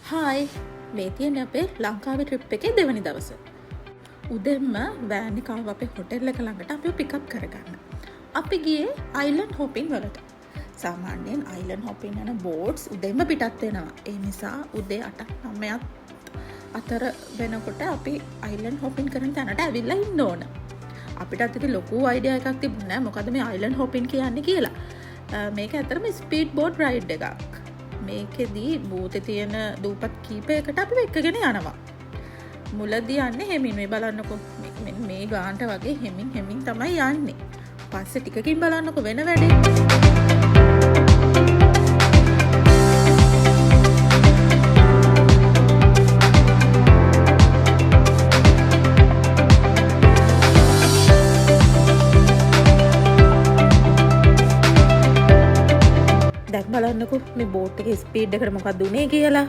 Hi මේ තියෙන අපේ ලංකාවේ ට්‍රිප් එකේ දෙවනි දවස. උදෙන්ම වෑන් එක ආව අපේ හොටෙල් එක ළඟට අපිව පිකප් කරගන්න. අපි ගියේ අයිලන්ඩ් හොපින් වලට. සාමාන්‍යයෙන් අයිලන්ඩ් හොපින් යන බෝට්ස් උදෙන්ම පිටත් වෙනවා. ඒ නිසා උදේ 8ක් 9ක් අතර වෙනකොට අපි අයිලන්ඩ් හොපින් කරන තැනට ඇවිල්ලා ඉන්න ඕන. අපිටත් ඉතින් ලොකු අයිඩියා එකක් තිබුණේ නැහැ මොකද මේ අයිලන්ඩ් හොපින් කියන්නේ කියලා. මේක ඇත්තටම ස්පීඩ් බෝට් රයිඩ් එකක්. මේකෙදී බෝතේ තියෙන දූපත් කීපයකට අපි එක්කගෙන යනවා. මුලදී යන්නේ හෙමින් මේ බලන්නකො මේ ගානට වගේ හෙමින් තමයි යන්නේ. පස්සේ ටිකකින් බලන්නකො වෙන වැඩේ. දැන් බලන්නකො මේ බෝට් එකේ ස්පීඩ් එකට මොකක්ද උනේ කියලා.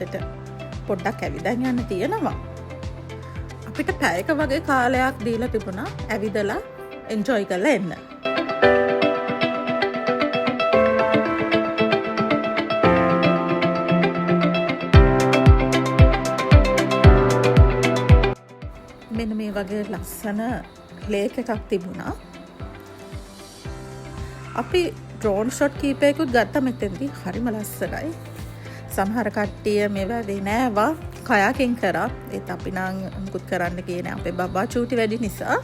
පැත්තට පොඩ්ඩක් ඇවිදන් යන්න තියෙනවා. අපිට පැයක වගේ කාලයක් දීලා තිබුණා ඇවිදලා එන්ජොයි කරලා එන්න. මෙන්න මේ වගේ ලස්සන ලේක් එකක් තිබුණා. අපි ඩ්‍රෝන් ෂොට් කීපයකුත් ගත්තා මෙතෙන්දී. හරිම ලස්සනයි. සමහර කට්ටිය මේවා වෙන්නේ නෑවා කයාකින් කරා. ඒත් අපි නම් මුකුත් කරන්න ගියේ නෑ. අපේ බබා චූටි වැඩි නිසා.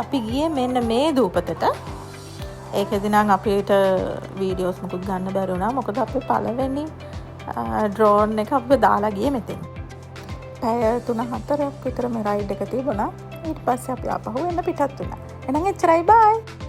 අපි ගියේ මෙන්න මේ දූපතට. ඒකෙදි නම් අපිට වීඩියෝස් මුකුත් ගන්න බැරි වුණා. මොකද අපේ පළවෙනි ඩ්‍රෝන් එක අපි දාලා ගියේ මෙතෙන්. පැය 3-4ක් විතර මේ රයිඩ් එක තිබුණා. ඊට පස්සේ අපි ආපහු එන්න පිටත් වුණා. එහෙනම් එච්චරයි බයි.